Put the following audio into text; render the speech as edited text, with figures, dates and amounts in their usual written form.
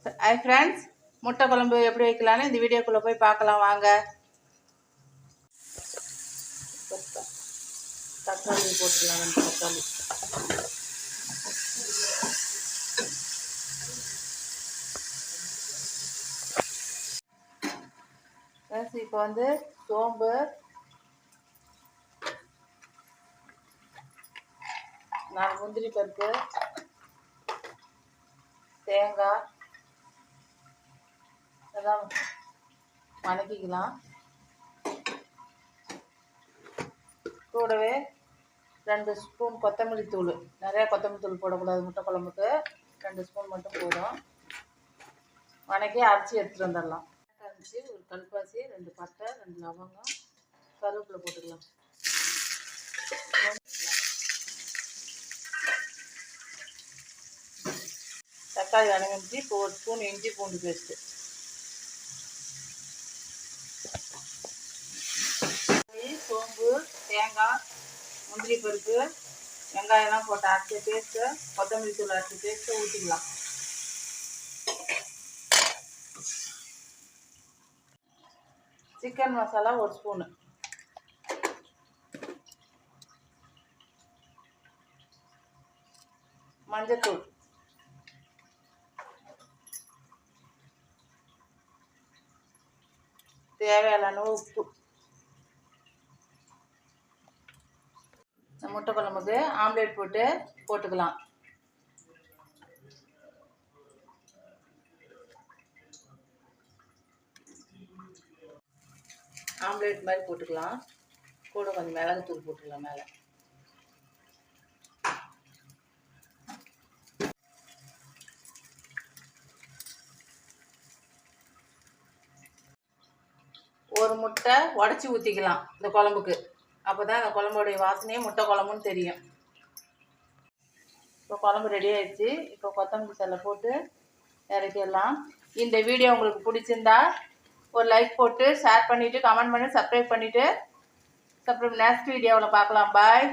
Hi friends, முட்டை குழம்பு எப்படி வைக்கலான்னு இந்த வீடியோக்குள்ளே போய் பார்க்கலாம் வாங்க. தக்காளி போட்டுக்கலாம். தக்காளி இப்போ வந்து சோம்பு, நாலு முந்திரி பருப்பு, தேங்காய் இதெல்லாம் வணக்கிக்கலாம். கூடவே 2 ஸ்பூன் கொத்தமல்லி தூள், நிறையா கொத்தமல்லி தூள் போடக்கூடாது, முட்டை குழம்புக்கு 2 ஸ்பூன் மட்டும் போதும். வணக்கி அரைச்சி எடுத்துகிட்டு வந்துடலாம். அரைச்சி ஒரு கல்பாசி, 2 பட்டை, 2 லவங்கம், கருவேப்பிலை போட்டுக்கலாம். தக்காளி வணங்கிச்சு. இப்போ 1 ஸ்பூன் இஞ்சி பூண்டு பேஸ்ட்டு, சோம்பு, தேங்காய், முந்திரி பருப்பு, வெங்காயம்லாம் போட்டு அரைச்சி பேஸ்ட்டு, கொத்தமல்லி தூள் அரைச்சி பேஸ்ட்டு ஊற்றிக்கலாம். சிக்கன் மசாலா 1 ஸ்பூனு, மஞ்சத்தூள், தேவையான உப்பு. முட்டை குழம்புக்கு ஆம்லேட் போட்டுக்கலாம். ஆம்லேட் மாதிரி போட்டுக்கலாம். கூட கொஞ்சம் மிளகுத்தூள் போட்டுக்கலாம் மேலே. ஒரு முட்டை உடச்சி ஊற்றிக்கலாம் இந்த குழம்புக்கு. அப்போ தான் அந்த குழம்புடைய வாசனையே முட்டை குழம்புன்னு தெரியும். இப்போ குழம்பு ரெடி ஆயிடுச்சு. இப்போ கொத்தமல்லி தழை போட்டு இறக்கிடலாம். இந்த வீடியோ உங்களுக்கு பிடிச்சிருந்தா ஒரு லைக் போட்டு ஷேர் பண்ணிவிட்டு கமெண்ட் பண்ணி சப்ஸ்கிரைப் பண்ணிவிட்டு நெக்ஸ்ட் வீடியோவில் பார்க்கலாம். பாய்.